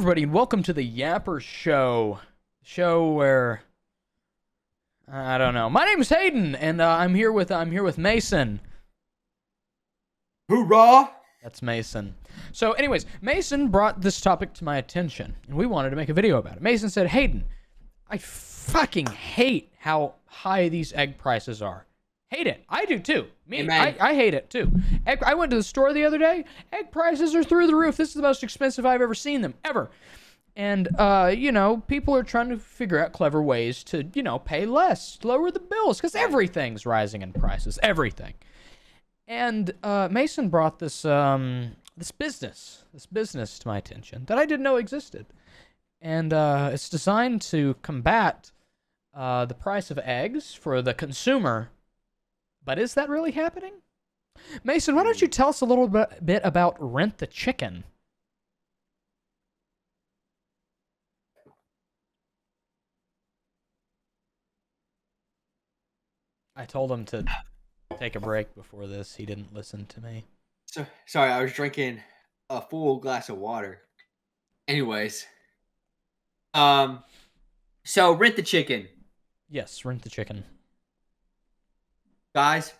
everybody, and welcome to the Yapper Show. Show where I don't know. My name is Hayden, and I'm here with Mason. Hoorah! That's Mason. So, anyways, Mason brought this topic to my attention, and we wanted to make a video about it. Mason said, "Hayden, I fucking hate how high these egg prices are. Hate it. I do too. I hate it too. I went to the store the other day. Egg prices are through the roof. This is the most expensive I've ever seen them, ever. And, people are trying to figure out clever ways to, pay less, lower the bills, because everything's rising in prices. Everything. And Mason brought this business to my attention that I didn't know existed. And it's designed to combat the price of eggs for the consumer. But is that really happening? Mason, why don't you tell us a little bit about Rent the Chicken? I told him to take a break before this. He didn't listen to me. Sorry, I was drinking a full glass of water. Anyways, so Rent the Chicken. Yes, Rent the Chicken. Guys,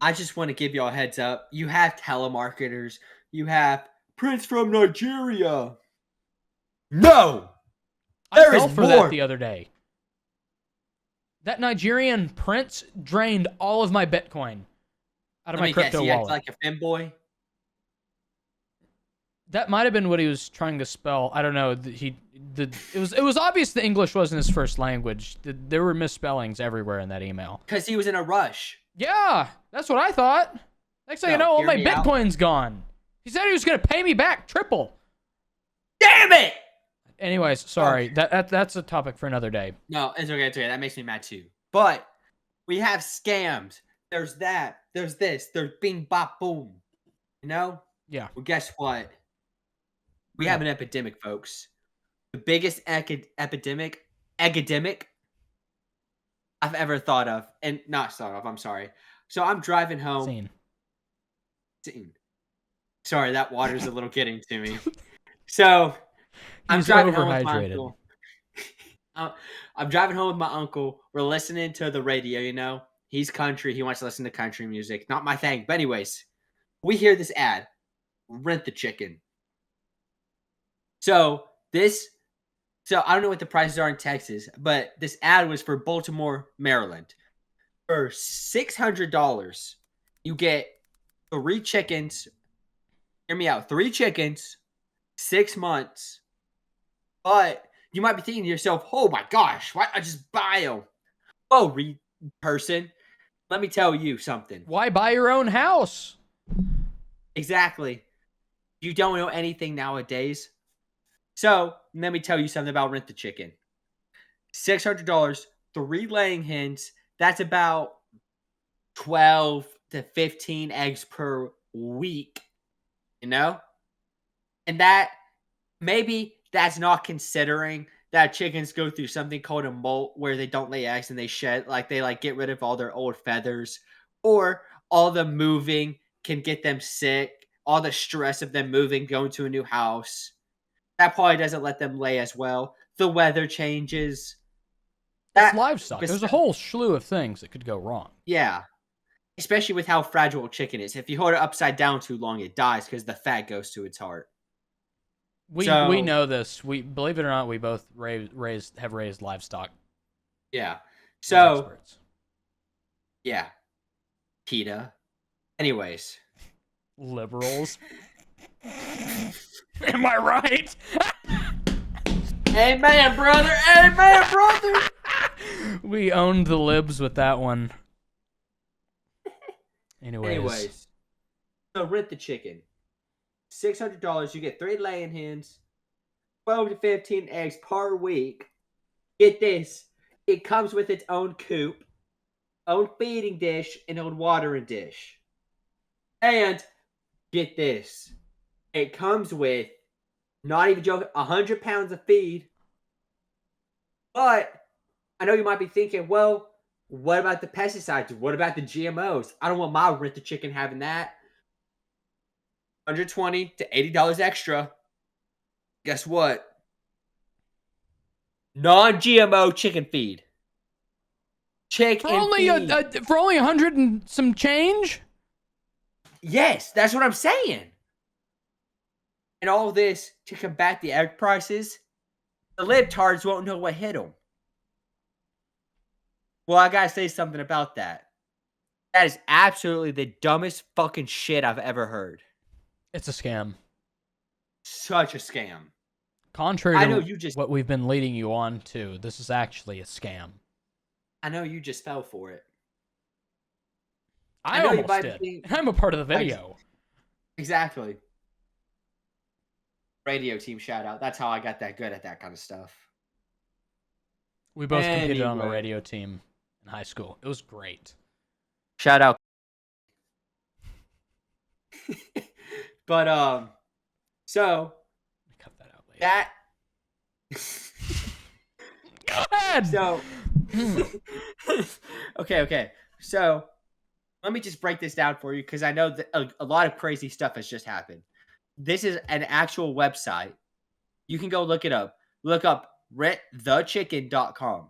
I just want to give y'all a heads up. You have telemarketers. You have Prince from Nigeria. No! I fell for that the other day. That Nigerian prince drained all of my Bitcoin out of my crypto wallet. He acted like a femboy. That might have been what he was trying to spell. I don't know. It was obvious the English wasn't his first language. There were misspellings everywhere in that email. Because he was in a rush. Yeah, that's what I thought. Next thing you know, all my Bitcoin's gone. He said he was going to pay me back triple. Damn it! Anyways, sorry. That's a topic for another day. No, it's okay. It's okay. That makes me mad too. But we have scams. There's that. There's this. There's bing, bop, boom. You know? Yeah. Well, guess what? We have an epidemic, folks. The biggest epidemic I've ever thought of. And not thought of, I'm sorry. So I'm driving home. Scene. Sorry, that water's a little getting to me. So I'm driving home with my uncle. I'm driving home with my uncle. We're listening to the radio, you know. He's country. He wants to listen to country music. Not my thing. But anyways, we hear this ad. Rent the Chicken. So I don't know what the prices are in Texas, but this ad was for Baltimore, Maryland. For $600, you get 3 chickens. Hear me out. 3 chickens, 6 months. But you might be thinking to yourself, oh my gosh, why don't I just buy them? Oh, person, let me tell you something. Why buy your own house? Exactly. You don't know anything nowadays. So, let me tell you something about Rent the Chicken. $600, 3 laying hens. That's about 12 to 15 eggs per week. You know? And maybe that's not considering that chickens go through something called a molt where they don't lay eggs and they shed. They get rid of all their old feathers. Or all the moving can get them sick. All the stress of them moving, going to a new house. That probably doesn't let them lay as well. The weather changes. It's livestock. There's a whole slew of things that could go wrong. Yeah. Especially with how fragile a chicken is. If you hold it upside down too long, it dies because the fat goes to its heart. We know this. We believe it or not, we both have raised livestock. Yeah. So, yeah. PETA. Anyways. Liberals. Am I right? Amen, brother. Amen, brother. We owned the libs with that one. Anyways. So Rent the Chicken. $600, you get 3 laying hens, 12 to 15 eggs per week. Get this. It comes with its own coop, own feeding dish, and own watering dish. And get this. It comes with, not even joking, 100 pounds of feed. But I know you might be thinking, well, what about the pesticides? What about the GMOs? I don't want my Rent the Chicken having that. $120 to $80 extra. Guess what? Non-GMO chicken feed. Chicken feed. For only 100 and some change. Yes, that's what I'm saying. And all this to combat the egg prices, the libtards won't know what hit them. Well, I gotta say something about that. That is absolutely the dumbest fucking shit I've ever heard. It's a scam. Such a scam. Contrary I know to you just what we've been leading you on to, this is actually a scam. I know you just fell for it. I know you almost might did. be- I'm a part of the video. Exactly. Radio team shout out. That's how I got that good at that kind of stuff. We both competed on a Anyway. radio team in high school. It was great. Shout out. But so Cut that out later. that Go ahead. so okay. So let me just break this down for you because I know that a lot of crazy stuff has just happened. This is an actual website. You can go look it up. Look up rentthechicken.com.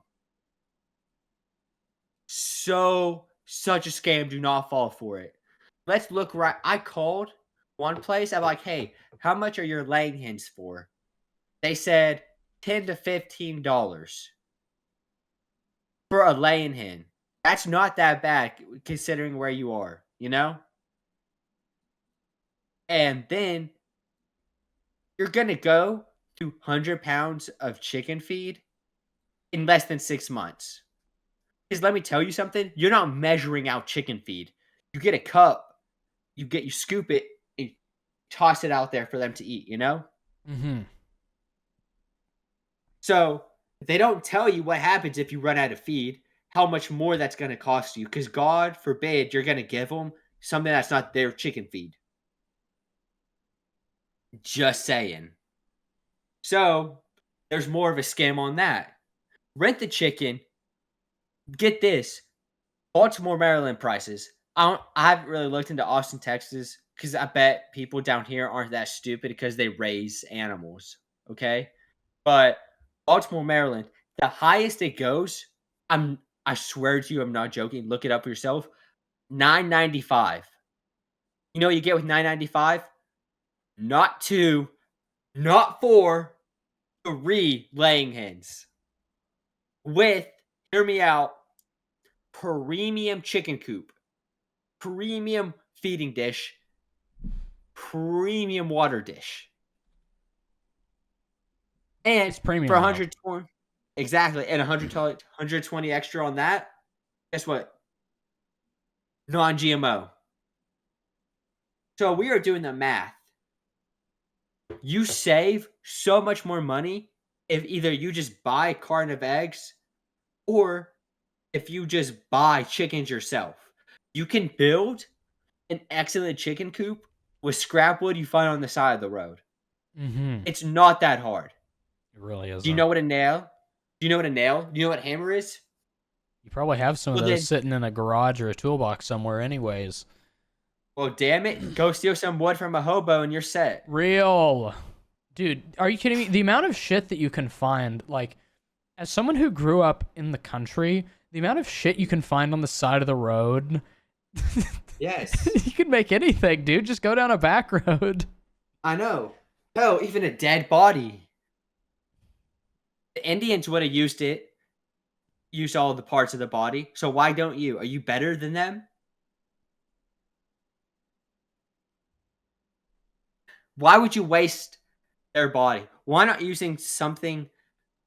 Such a scam. Do not fall for it. Let's look right. I called one place. I'm like, hey, how much are your laying hens for? They said $10 to $15 for a laying hen. That's not that bad considering where you are, you know? And then you're going to go through 100 pounds of chicken feed in less than 6 months. Because let me tell you something, you're not measuring out chicken feed. You get a cup, you scoop it, and toss it out there for them to eat, you know? Mm-hmm. So they don't tell you what happens if you run out of feed, how much more that's going to cost you. Because God forbid you're going to give them something that's not their chicken feed. Just saying. So there's more of a scam on that. Rent the chicken. Get this. Baltimore, Maryland prices. I haven't really looked into Austin, Texas, because I bet people down here aren't that stupid because they raise animals. Okay? But Baltimore, Maryland, the highest it goes, I swear to you, I'm not joking. Look it up for yourself. $9.95. You know what you get with $9.95? Not 2, not 4, 3 laying hens. With, hear me out, premium chicken coop, premium feeding dish, premium water dish. And It's premium for now. 120, exactly, and 120 extra on that, guess what? Non-GMO. So we are doing the math. You save so much more money if either you just buy a carton of eggs or if you just buy chickens yourself. You can build an excellent chicken coop with scrap wood you find on the side of the road. Mm-hmm. It's not that hard. It really is. Do you know what a nail? Do you know what a nail? Do you know what a hammer is? You probably have some of Well, those then- sitting in a garage or a toolbox somewhere anyways. Well, damn it. Go steal some wood from a hobo and you're set. Real. Dude, are you kidding me? The amount of shit that you can find, like, as someone who grew up in the country, the amount of shit you can find on the side of the road. Yes. You could make anything, dude. Just go down a back road. I know. Hell, even a dead body. The Indians would have used all the parts of the body. So why don't you? Are you better than them? Why would you waste their body? Why not using something,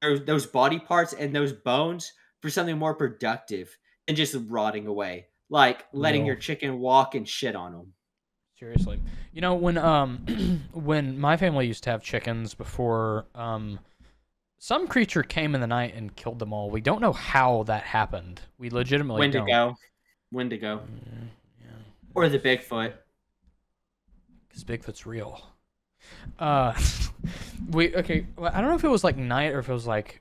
those body parts and those bones for something more productive than just rotting away? Like letting Real. your chicken walk and shit on them. Seriously. You know, when when my family used to have chickens before some creature came in the night and killed them all. We don't know how that happened. We legitimately don't. Wendigo. Yeah. Or the Bigfoot. Because Bigfoot's real. Well, I don't know if it was like night or if it was like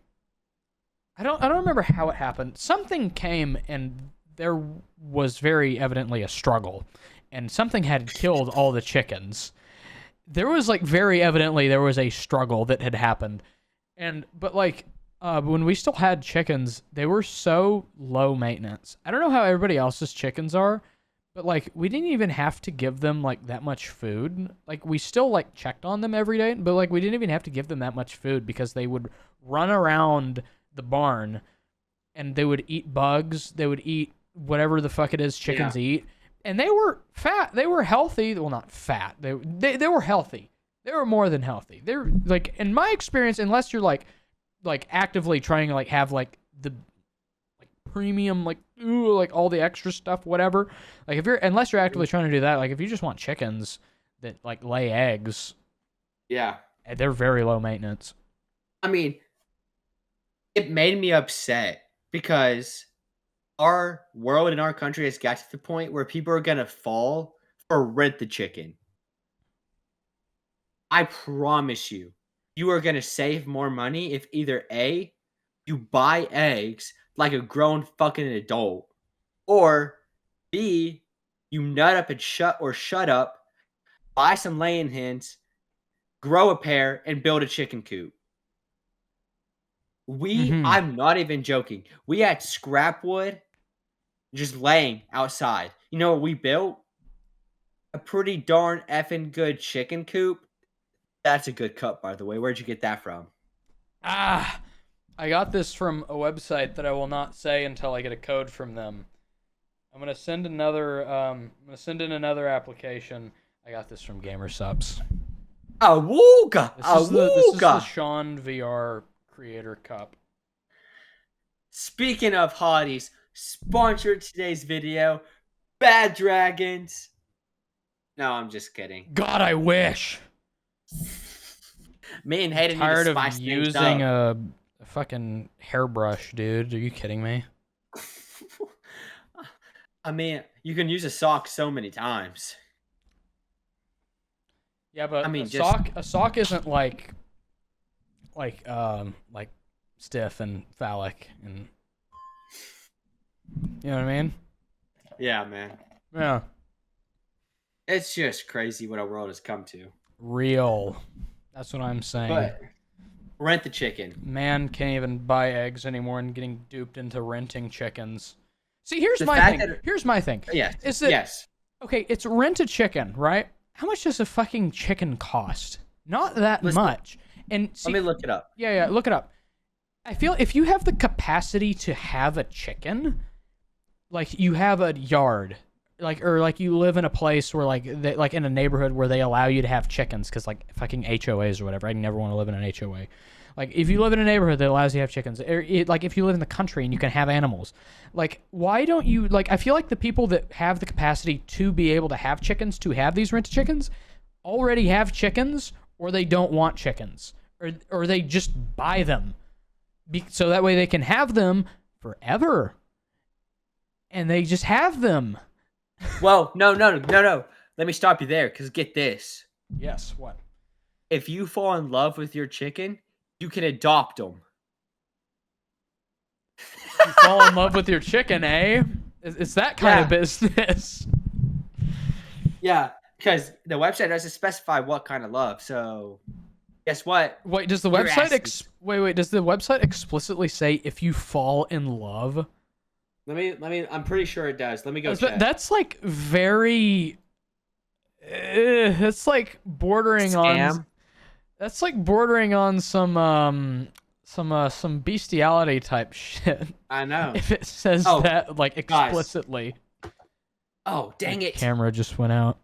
I don't remember how it happened. Something came and there was very evidently a struggle, and something had killed all the chickens. there was like very evidently there was a struggle that had happened, but like when we still had chickens, they were so low maintenance. I don't know how everybody else's chickens are, but like we didn't even have to give them like that much food. Like we still like checked on them every day, but like we didn't even have to give them that much food because they would run around the barn and they would eat bugs. They would eat whatever the fuck it is chickens eat. And they were fat. They were healthy. Well, not fat. They were healthy. They were more than healthy. They're like, in my experience, unless you're like actively trying to like have like the like premium like ooh like all the extra stuff whatever. Like unless you're actively trying to do that, like if you just want chickens that like lay eggs, yeah, they're very low maintenance. I mean, it made me upset because our world and our country has got to the point where people are gonna fall for rent the chicken. I promise you, you are gonna save more money if either A, you buy eggs like a grown fucking adult, or B, you nut up and shut up, buy some laying hens, grow a pair, and build a chicken coop. I'm not even joking. We had scrap wood just laying outside. You know what we built? A pretty darn effing good chicken coop. That's a good cut, by the way. Where'd you get that from? I got this from a website that I will not say until I get a code from them. I'm gonna send another. I'm gonna send in another application. I got this from GamerSups. Awooga! This is the Sean VR Creator Cup. Speaking of hotties, sponsored today's video, Bad Dragons. No, I'm just kidding. God, I wish. Me and Hayden tired need to of using a fucking hairbrush, dude. Are you kidding me? I mean, you can use a sock so many times. Yeah, but I mean, a sock isn't like stiff and phallic, and you know what I mean? Yeah, man. Yeah. It's just crazy what our world has come to. Real. That's what I'm saying. But rent the chicken. Man can't even buy eggs anymore and getting duped into renting chickens. See, here's my thing. Here's my thing. Yes. Is that, okay, it's rent a chicken, right? How much does a fucking chicken cost? Not that much. And see, let me look it up. Yeah, look it up. I feel if you have the capacity to have a chicken, like you have a yard, or you live in a place where like in a neighborhood where they allow you to have chickens because like fucking HOAs or whatever. I never want to live in an HOA. Like if you live in a neighborhood that allows you to have chickens, like if you live in the country and you can have animals, like why don't you like? I feel like the people that have the capacity to be able to have chickens, to have these rented chickens, already have chickens, or they don't want chickens, or they just buy them, so that way they can have them forever, and they just have them. Well, no. Let me stop you there, because get this. Yes, what? If you fall in love with your chicken, you can adopt them. You fall in love with your chicken, eh? It's that kind of business. Yeah, because the website doesn't specify what kind of love. So, guess what? Wait, does the website wait? Does the website explicitly say if you fall in love? Let me. I'm pretty sure it does. Let me go check. That's like very. It's like bordering on. That's like bordering on some bestiality type shit. I know. If it says that like explicitly. Guys. Oh, dang it. Camera just went out.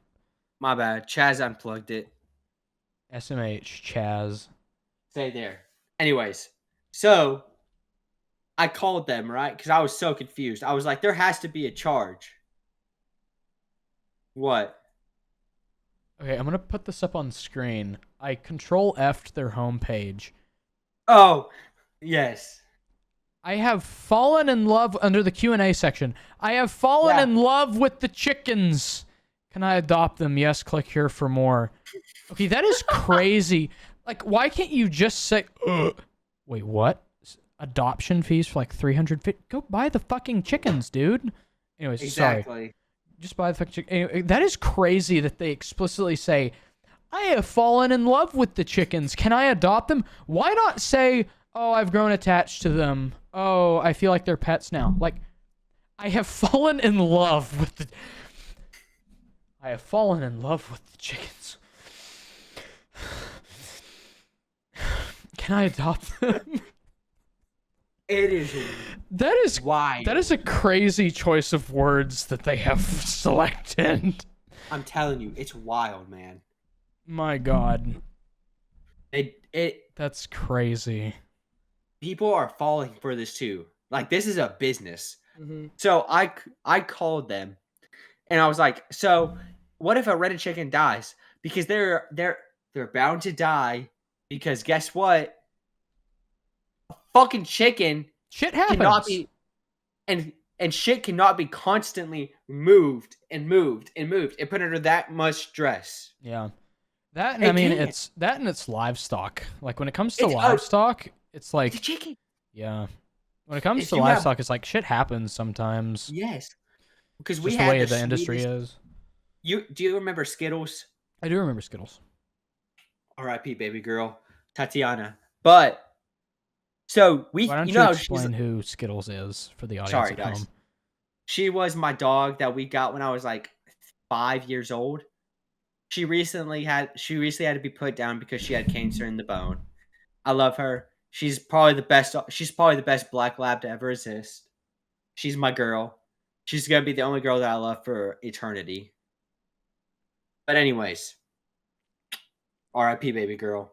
My bad. Chaz unplugged it. SMH Chaz. Stay there. Anyways, so I called them, right? Because I was so confused. I was like, there has to be a charge. What? Okay, I'm gonna put this up on screen. I Control F'd their homepage. Oh, yes. I have fallen in love under the Q&A section. I have fallen in love with the chickens. Can I adopt them? Yes, click here for more. Okay, that is crazy. Like, why can't you just say, wait, what? Adoption fees for like $350? Go buy the fucking chickens, dude. Anyways, exactly. Sorry. Just buy the fucking chicken. Anyway, that is crazy that they explicitly say, I have fallen in love with the chickens. Can I adopt them? Why not say, oh, I've grown attached to them. Oh, I feel like they're pets now. Like, I have fallen in love with the... I have fallen in love with the chickens. Can I adopt them? It is That is wild. That is a crazy choice of words that they have selected. I'm telling you, it's wild, man. My God, It that's crazy. people are falling for this too. Like, this is a business. Mm-hmm. So I called them and I was like, so what if a rented chicken dies? Because they're bound to die, because guess what? A fucking chicken Shit cannot happens. be and shit cannot be constantly moved and moved and moved and put under that much stress. Yeah. That, and It I mean, can't. it's that and it's livestock. Like, when it comes to It's livestock, it's it's a like, chicken. yeah. When it comes If to you have livestock, it's like shit happens sometimes. yes, because It's we just the had way the the industry sweetest. is. Do you remember Skittles? I do remember Skittles. R.I.P. baby girl, Tatiana. But so Why don't you you know, she's explain who Skittles is for the audience sorry at guys. home? She was my dog that we got when I was like 5 years old. She recently had to be put down because she had cancer in the bone. I love her. She's probably the best. She's probably the best black lab to ever exist. She's my girl. She's gonna be the only girl that I love for eternity. But anyways, R.I.P. baby girl.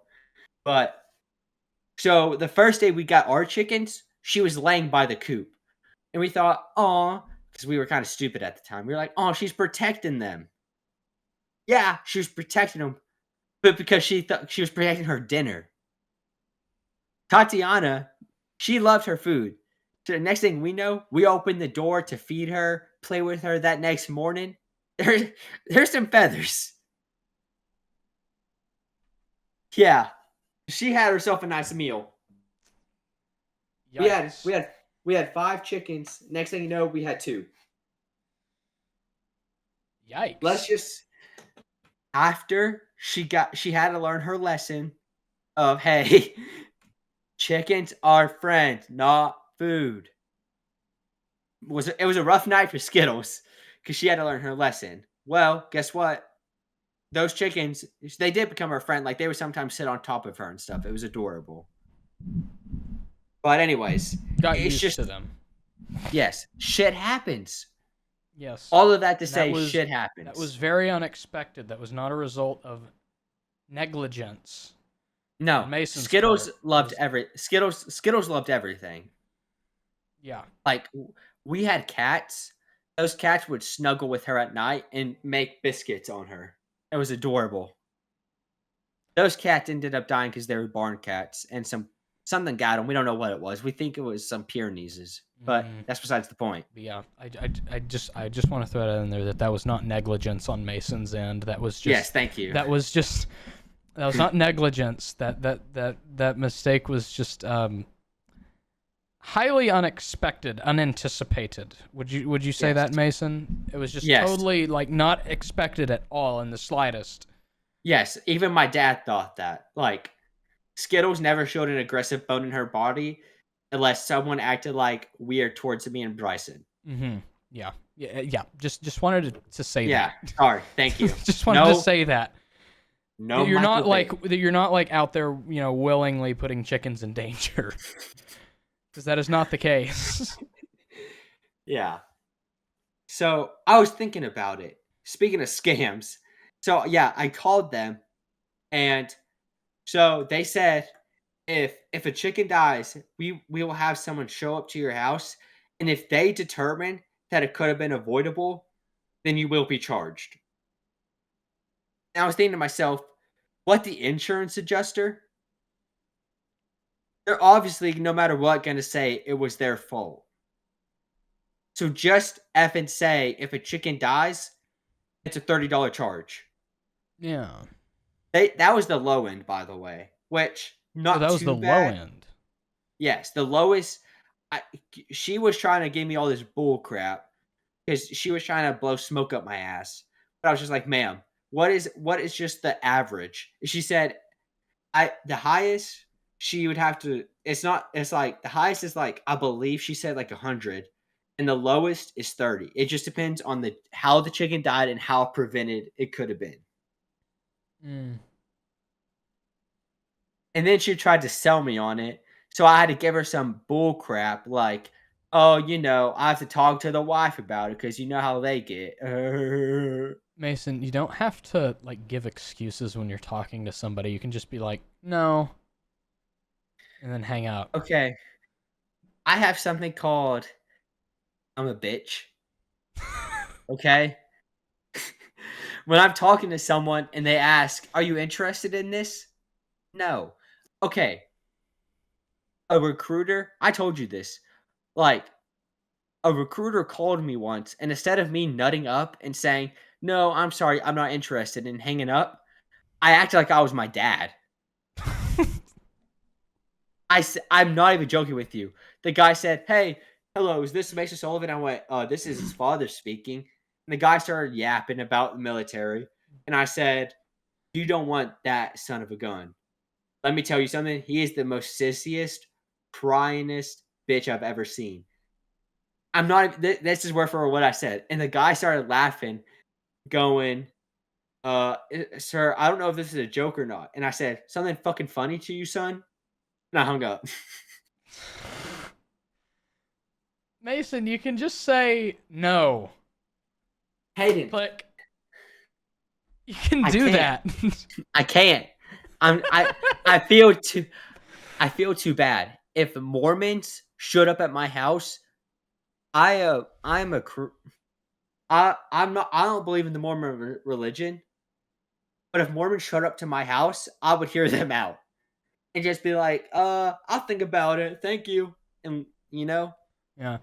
But so the first day we got our chickens, she was laying by the coop. And we thought, oh, because we were kind of stupid at the time. We were like, oh, she's protecting them. Yeah, she was protecting them, but because she thought she was protecting her dinner. Tatiana, she loved her food. So the next thing we know, we open the door to feed her, play with her that next morning. There's some feathers. Yeah, she had herself a nice meal. We had Yikes. we had we had 5 chickens. Next thing you know, we had 2. Let's Yikes. just after she had to learn her lesson of, hey, chickens are friends, not food. It was a rough night for Skittles because she had to learn her lesson. Well, guess what? Those chickens, they did become her friend. Like, they would sometimes sit on top of her and stuff. It was adorable. But anyways, Got it's used just to them. yes, shit happens. Yes. All of that to And say, shit happens. That was very unexpected. That was not a result of negligence. no on Mason's Skittles part. loved It was- Skittles loved everything. Yeah. Like, we had cats. Those cats would snuggle with her at night and make biscuits on her. It was adorable. Those cats ended up dying because they were barn cats, and something got them. We don't know what it was. We think it was some Pyrenees, but that's besides the point. But yeah, I just want to throw that in there that was not negligence on Mason's end. That was just Yes, thank you. That was not negligence. That mistake was just highly unexpected, unanticipated. Would you say Yes. that, Mason? It was just Yes. totally like not expected at all in the slightest. Yes, even my dad thought that. Like, Skittles never showed an aggressive bone in her body unless someone acted like weird towards me and Bryson. Mm-hmm. Yeah. Yeah. Just wanted to say Yeah, that. sorry, thank you. Just wanted to say that. No, That you're not Michael Bay. that you're not like out there, willingly putting chickens in danger. Because that is not the case. Yeah. So I was thinking about it. Speaking of scams, so yeah, I called them, and so they said if a chicken dies, we will have someone show up to your house, and if they determine that it could have been avoidable, then you will be charged. And I was thinking to myself, what the insurance adjuster? They're obviously, no matter what, going to say it was their fault. So just effing say if a chicken dies, it's a $30 charge. Yeah. That was the low end, by the way, which not So that was too the bad. low end. Yes, the lowest. She was trying to give me all this bull crap because she was trying to blow smoke up my ass. But I was just like, ma'am, what is just the average? She said, the highest she would have to. It's like the highest is like, I believe she said like 100, and the lowest is 30. It just depends on the how the chicken died and how prevented it could have been. Mm. And then she tried to sell me on it, so I had to give her some bull crap like, oh, I have to talk to the wife about it because you know how they get. Mason, you don't have to like give excuses when you're talking to somebody. You can just be like, no, and then hang up. Okay, I have something called I'm a bitch. Okay. When I'm talking to someone and they ask, "Are you interested in this?" No. Okay. A recruiter, I told you this. Like, a recruiter called me once, and instead of me nutting up and saying, "No, I'm sorry, I'm not interested," and hanging up, I acted like I was my dad. I'm not even joking with you. The guy said, "Hey, hello, is this Mason Sullivan?" I went, "This is his father speaking." And the guy started yapping about the military. And I said, "You don't want that son of a gun. Let me tell you something. He is the most sissiest, pryingest bitch I've ever seen." I'm not. This is where for what I said. And the guy started laughing, going, "Sir, I don't know if this is a joke or not." And I said, "Something fucking funny to you, son?" And I hung up. Mason, you can just say no. Hayden, Click. You can I do can't. that. I can't. I feel too bad. If Mormons showed up at my house, I'm a I'm not I don't believe in the Mormon religion, but if Mormons showed up to my house, I would hear them out and just be like, I'll think about it. Thank you." And Yeah.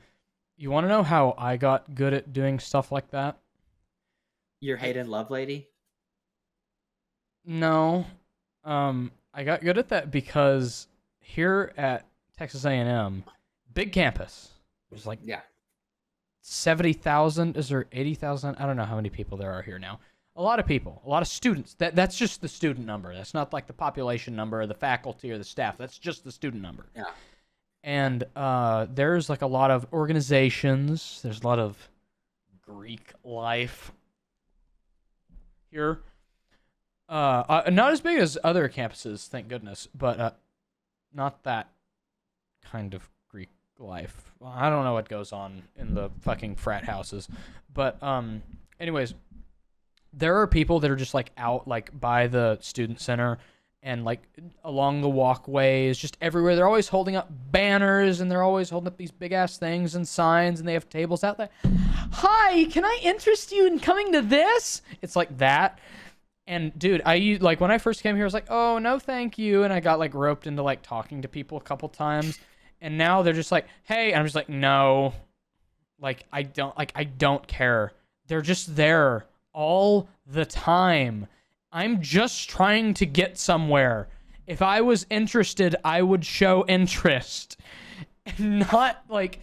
You want to know how I got good at doing stuff like that? your Hayden Love lady. No. I got good at that because here at Texas A&M, big campus. There's like Yeah. 70,000. Is there 80,000? I don't know how many people there are here now. A lot of people, a lot of students. That's just the student number. That's not like the population number or the faculty or the staff. That's just the student number. Yeah. And there's like a lot of organizations. There's a lot of Greek life here. Not as big as other campuses, thank goodness, but not that kind of Greek life. Well, I don't know what goes on in the fucking frat houses, but anyways, there are people that are just like out like by the student center and like along the walkways, just everywhere. They're always holding up banners and they're always holding up these big ass things and signs, and they have tables out there. Hi, can I interest you in coming to this? It's like that. And dude, like when I first came here, I was like, "Oh, no, thank you," and I got like roped into like talking to people a couple times. And now they're just like, "Hey," and I'm just like, "No," like I don't care. They're just there all the time. I'm just trying to get somewhere. If I was interested, I would show interest, and not like,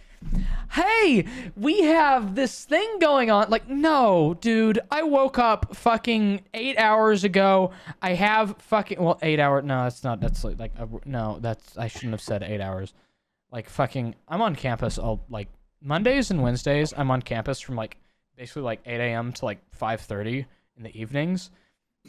"Hey, we have this thing going on." Like, no, dude, I woke up fucking 8 hours ago. I have fucking, well, 8 hours. No, that's not, that's like no, I shouldn't have said 8 hours. Like, fucking, I'm on campus all, like, Mondays and Wednesdays, I'm on campus from, like, basically, like, 8 a.m. to, like, 5:30 in the evenings.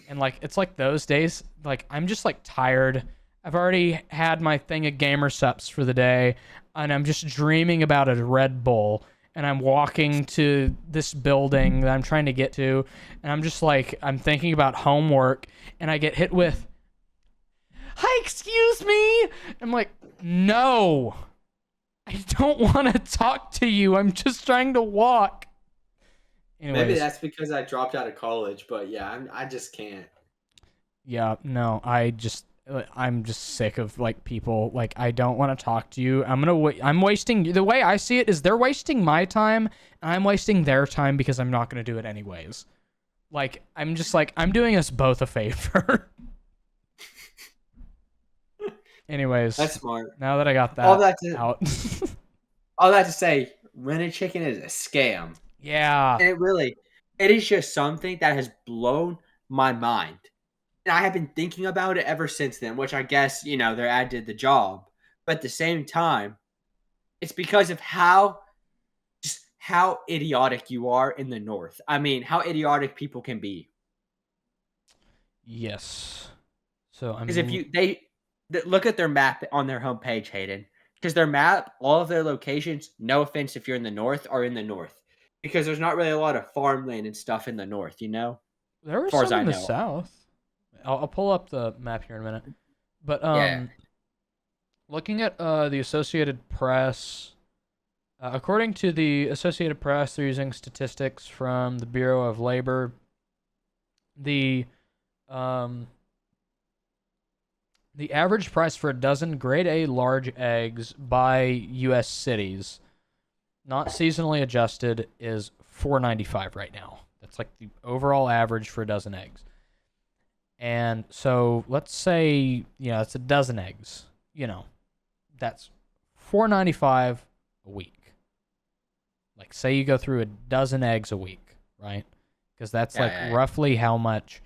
And, like, it's, like, those days, like, I'm just, like, tired. I've already had my thing of gamer sups for the day, and I'm just dreaming about a Red Bull, and I'm walking to this building that I'm trying to get to, and I'm just, like, I'm thinking about homework, and I get hit with, "Hi, excuse me!" I'm like, no. I don't want to talk to you. I'm just trying to walk. Anyways, Maybe that's because I dropped out of college, but yeah, I just can't. yeah, no, I'm just sick of like people. Like, I don't want to talk to you. I'm wasting. The way I see it is they're wasting my time, and I'm wasting their time because I'm not gonna do it anyways. Like, I'm just like, I'm doing us both a favor. Anyways, That's smart. now that I got that out. All that to say, rented chicken is a scam. Yeah. And it is just something that has blown my mind. And I have been thinking about it ever since then, which I guess, their ad did the job. But at the same time, it's because of how idiotic you are in the North. I mean, how idiotic people can be. Yes. So Because if look at their map on their homepage, Hayden, because their map, all of their locations, no offense if you're in the North, are in the North. Because there's not really a lot of farmland and stuff in the North, there as was far as some I in the know. south. I'll pull up the map here in a minute. But Yeah. looking at the Associated Press, according to the Associated Press, they're using statistics from the Bureau of Labor. The the average price for a dozen grade A large eggs by U.S. cities, not seasonally adjusted, is $4.95 right now. That's like the overall average for a dozen eggs. And so let's say, it's a dozen eggs. That's $4.95 a week. Like, say you go through a dozen eggs a week, right? Because that's Yeah. roughly how much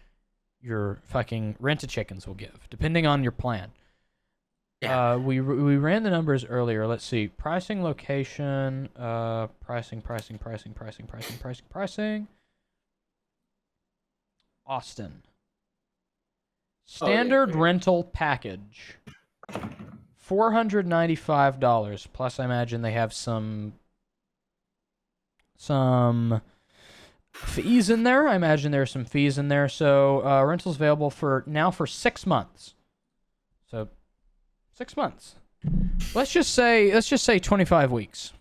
your fucking rent-a-chickens will give, depending on your plan. Yeah. We ran the numbers earlier. Let's see. Pricing, location, pricing. Austin. Standard rental package. $495. Plus, I imagine they have some fees in there. I imagine there are some fees in there. So rentals available for 6 months. So 6 months. Let's just say 25 weeks.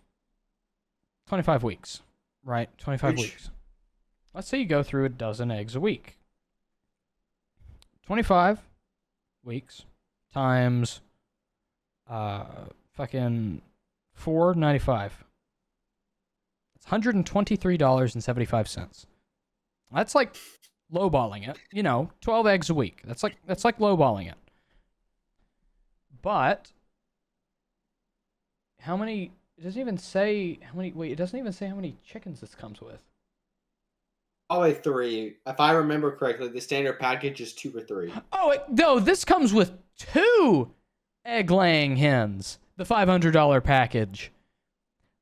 25 weeks, right? 25 weeks. Let's say you go through a dozen eggs a week. 25 weeks times fucking $4.95. It's $123.75. That's like lowballing it. 12 eggs a week. That's like lowballing it. But how many? It doesn't even say how many. Wait, it doesn't even say how many chickens this comes with. Probably 3. If I remember correctly, the standard package is 2 or 3. Oh no! This comes with 2 egg-laying hens. The $500 package.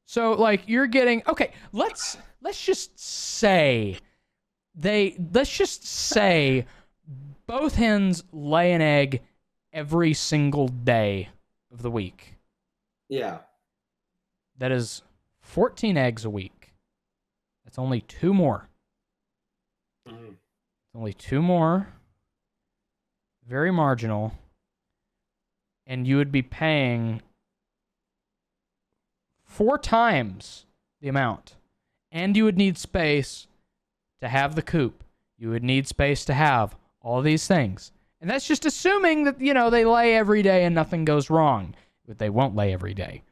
So you're getting okay. Let's just say both hens lay an egg every single day of the week. Yeah. That is 14 eggs a week. That's only 2 more. Mm-hmm. Only 2 more. Very marginal. And you would be paying 4 times the amount. And you would need space to have the coop. You would need space to have all these things. And that's just assuming that, they lay every day and nothing goes wrong. But they won't lay every day.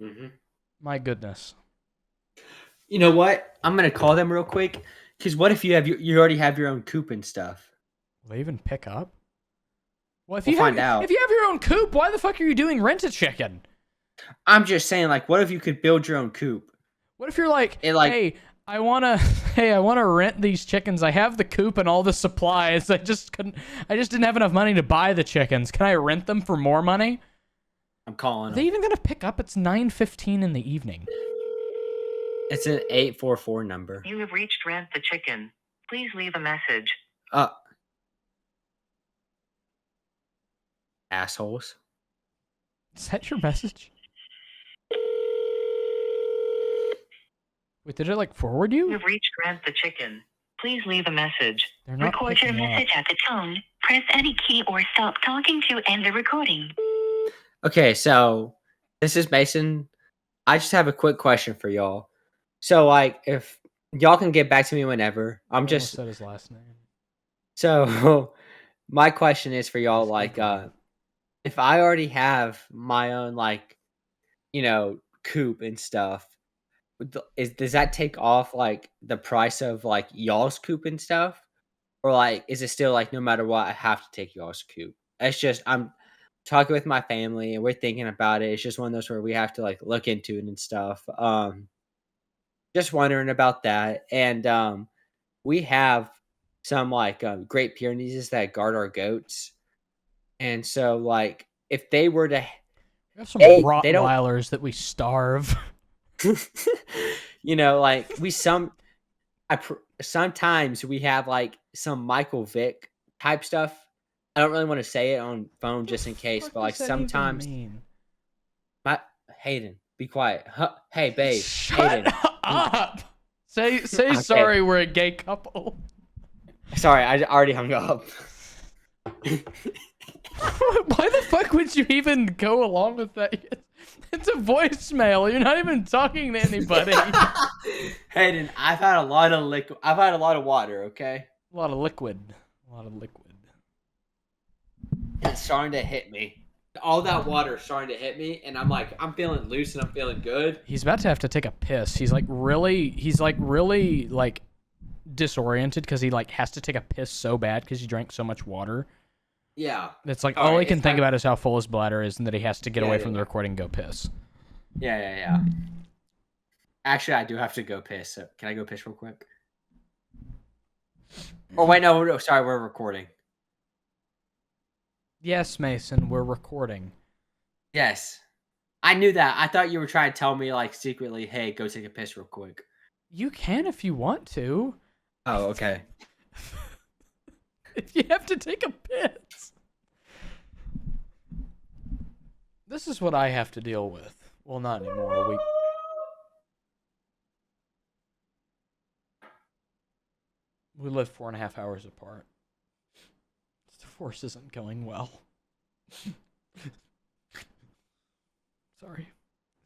Mm-hmm. My goodness. You know what? I'm going to call them real quick. Because what if you already have your own coop and stuff? Will they even pick up? Well, if We'll you find out. If you have your own coop, why the fuck are you doing Rent-A-Chicken? I'm just saying, what if you could build your own coop? What if you're hey, I wanna rent these chickens. I have the coop and all the supplies. I just didn't have enough money to buy the chickens. Can I rent them for more money? I'm calling Are they even gonna pick up? It's 9:15 in the evening. It's an 844 number. You have reached Rent the Chicken. Please leave a message. Assholes. Is that your message? Wait, did it forward you? You have reached Rent the Chicken. Please leave a message. They're not Record your message at the tone. Press any key or stop talking to end the recording. Okay, so this is Mason. I just have a quick question for y'all. So, if y'all can get back to me whenever, I'm just said his last name. So, my question is for y'all, if I already have my own, coop and stuff, does that take off the price of y'all's coop and stuff, or is it still no matter what I have to take y'all's coop? It's just I'm talking with my family and we're thinking about it. It's just one of those where we have to look into it and stuff. Just wondering about that, and we have some like Great Pyrenees that guard our goats, and so like if they were to, We have some they don't, Rottweilers that we starve. you know, like sometimes we have like some Michael Vick type stuff. I don't really want to say it on phone just in case, What but like does that even sometimes mean? my Hayden, be quiet. Hey, babe, Shut Hayden. up. Say Okay. sorry. We're a gay couple. Sorry, I already hung up. Why the fuck would you even go along with that? It's a voicemail. You're not even talking to anybody. Hayden, I've had a lot of liquid. I've had a lot of water. Okay, A lot of liquid. A lot of liquid. it's starting to hit me. All that water is starting to hit me, and I'm like, I'm feeling loose and I'm feeling good. He's about to have to take a piss. He's like really like disoriented because he like has to take a piss so bad because he drank so much water. Yeah. That's like All all right, he can it's think time- about is how full his bladder is and that he has to get Yeah, away yeah, from the yeah. recording and go piss. Yeah. Actually, I do have to go piss. So can I go piss real quick? Oh wait, no, sorry, we're recording. Yes, Mason, we're recording. Yes, I knew that. I thought you were trying to tell me like secretly, hey, go take a piss real quick. You can if you want to. Oh, okay. If you have to take a piss. This is what I have to deal with. Well, not anymore. We live 4.5 hours apart. This divorce isn't going well. Sorry.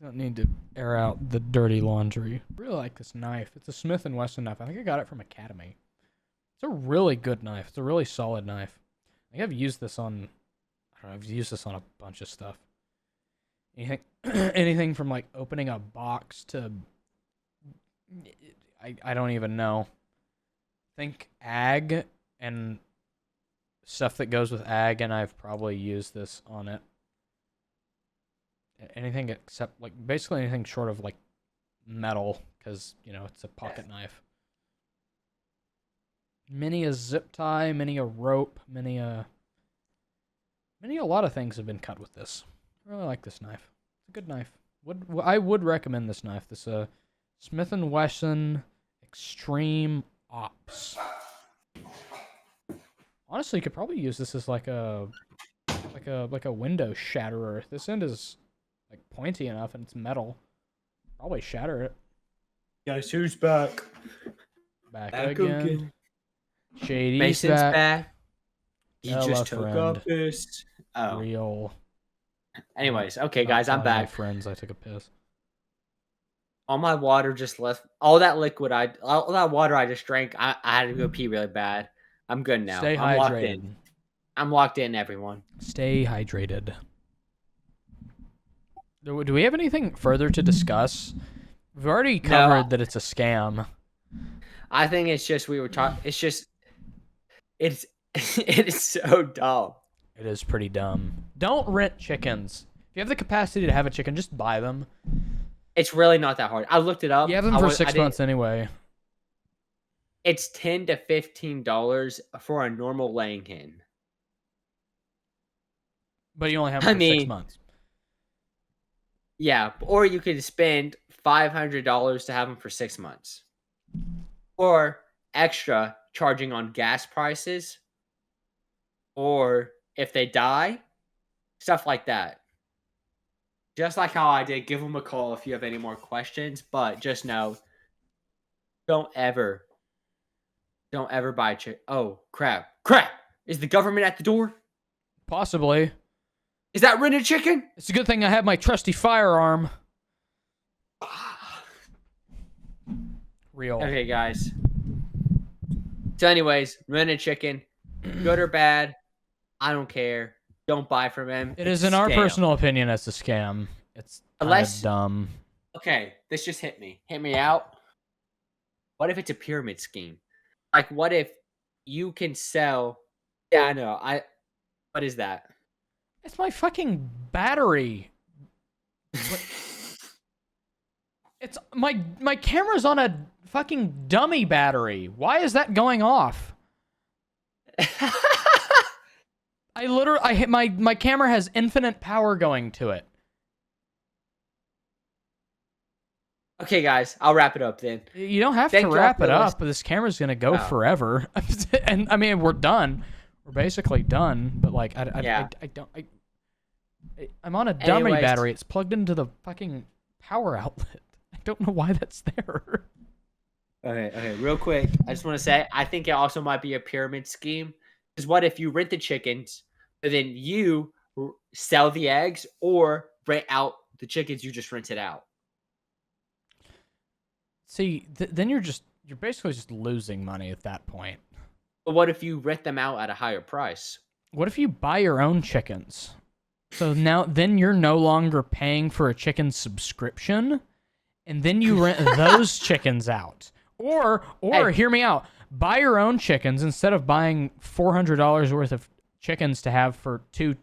I don't need to air out the dirty laundry. I really like this knife. It's a Smith & Wesson knife. I think I got it from Academy. It's a really good knife. It's a really solid knife. I think I've used this on... I don't know. I've used this on a bunch of stuff. Anything from like opening a box to... I don't even know. Think ag and stuff that goes with ag, and I've probably used this on it. Anything except, like, basically anything short of, like, metal, because, you know, it's a pocket knife. Many a zip tie, many a rope, many a lot of things have been cut with this. I really like this knife. It's a good knife. I would recommend this knife. This Smith & Wesson Extreme Ops. Honestly, you could probably use this as like a window shatterer. This end is like pointy enough and it's metal. Probably shatter it. Guys, who's back? Back Back again. again. Shady's Mason's back. He Hello, just took friend. a piss. Oh. Real. Anyways, okay, Not guys, I'm telling my back. friends, I took a piss. All my water just left. All that water I just drank. I had to go pee really bad. I'm good now. Stay I'm locked hydrated. in. I'm locked in, everyone. Stay hydrated. Do we have anything further to discuss? We've already covered that it's a scam. I think it's just we were talking. It's just it is so dumb. It is pretty dumb. Don't rent chickens. If you have the capacity to have a chicken, just buy them. It's really not that hard. I looked it up. You have them for 6 months anyway. It's $10 to $15 for a normal laying hen. But you only have them for 6 months. Yeah, or you could spend $500 to have them for 6 months. Or extra charging on gas prices. Or if they die, stuff like that. Just like how I did, give them a call if you have any more questions. But just know, don't ever buy chicken. Oh, crap. Is the government at the door? Possibly. Is that rented chicken? It's a good thing I have my trusty firearm. Real. Okay, guys. So anyways, rented chicken. Good or bad, I don't care. Don't buy from him. It is in our personal opinion as a scam. It's Unless- dumb. Okay, this just hit me. Hit me out. What if it's a pyramid scheme? Like, what if you can sell... Yeah, I know. What is that? It's my fucking battery. It's my camera's on a fucking dummy battery. Why is that going off? I hit my camera has infinite power going to it. Okay, guys, I'll wrap it up then. You don't have Thank to y'all wrap for it up. listening. This camera's gonna go Oh. forever, and I mean we're done. We're basically done. But like Yeah. I'm on a dummy Anyways. battery. It's plugged into the fucking power outlet. I don't know why that's there. Okay, real quick. I just want to say, I think it also might be a pyramid scheme. Because what if you rent the chickens, and then you sell the eggs, or rent out the chickens you just rented out? See, then you're basically just losing money at that point. But what if you rent them out at a higher price? What if you buy your own chickens? So then you're no longer paying for a chicken subscription, and then you rent those chickens out. Or Hey. hear me out. Buy your own chickens instead of buying $400 worth of chickens to have two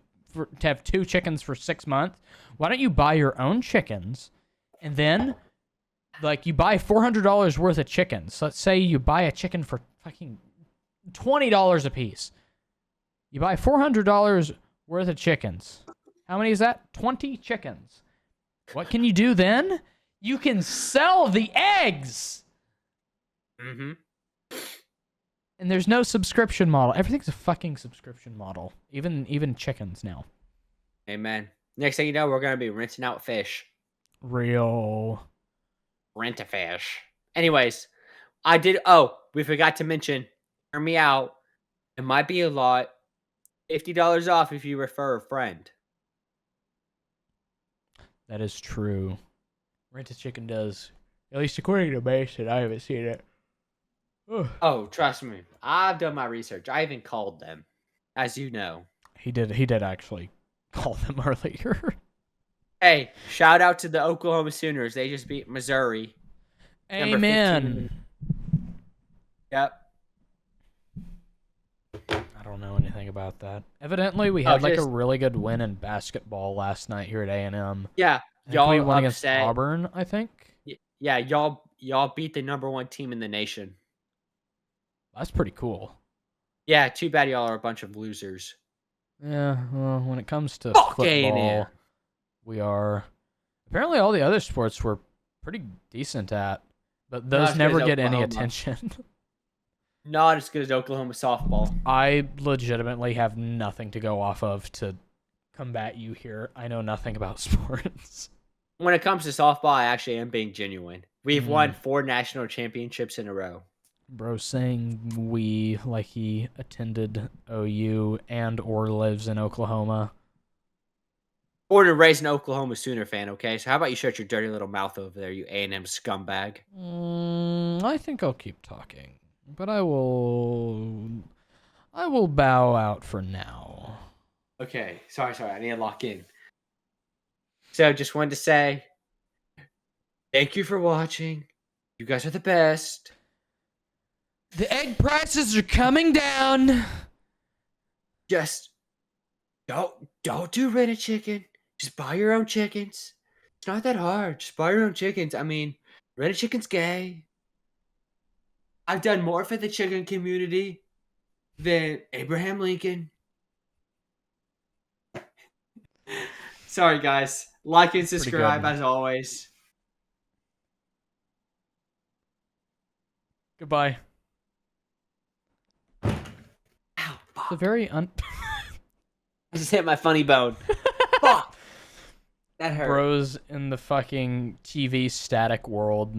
chickens for 6 months. Why don't you buy your own chickens, and then like you buy $400 worth of chickens. Let's say you buy a chicken for fucking $20 a piece. You buy $400 worth of chickens. How many is that? 20 chickens. What can you do then? You can sell the eggs. Mm-hmm. And there's no subscription model. Everything's a fucking subscription model. Even chickens now. Amen. Next thing you know, we're gonna be renting out fish. Real. Rent a fish. Anyways, we forgot to mention, hear me out. It might be a lot. $50 off if you refer a friend. That is true. Rent a Chicken does. At least according to Mason, I haven't seen it. Ugh. Oh, trust me. I've done my research. I even called them, as you know. He did actually call them earlier. Hey, shout out to the Oklahoma Sooners. They just beat Missouri. Number 15 in Amen. Yep. I don't know anything about that. Evidently, we had like a just- really good win in basketball last night here at A&M. Yeah. I think Y'all we won against upset. Auburn, I think. Yeah, y'all beat the number 1 team in the nation. That's pretty cool. Yeah, too bad y'all are a bunch of losers. Yeah, well, when it comes to Fuck football, A&M. we are. Apparently, all the other sports we're pretty decent at, but Not those as good never as get any Oklahoma. attention. Not as good as Oklahoma softball. I legitimately have nothing to go off of to combat you here. I know nothing about sports. When it comes to softball, I actually am being genuine. We've Mm. won 4 national championships in a row. Bro saying we like he attended OU and or lives in Oklahoma. Born and raised an Oklahoma Sooner fan, okay? So how about you shut your dirty little mouth over there, you A&M scumbag? I think I'll keep talking, but I will bow out for now. Okay, sorry, I need to lock in. So just wanted to say, thank you for watching. You guys are the best. The egg prices are coming down. Just don't do rent a chicken. Just buy your own chickens. It's not that hard. Just buy your own chickens. I mean, rent a chicken's gay. I've done more for the chicken community than Abraham Lincoln. Sorry, guys. Like and Pretty subscribe good. as always. Goodbye. Ow, It's a fuck. very I just hit my funny bone. Fuck. That hurt. bros in the fucking TV static world.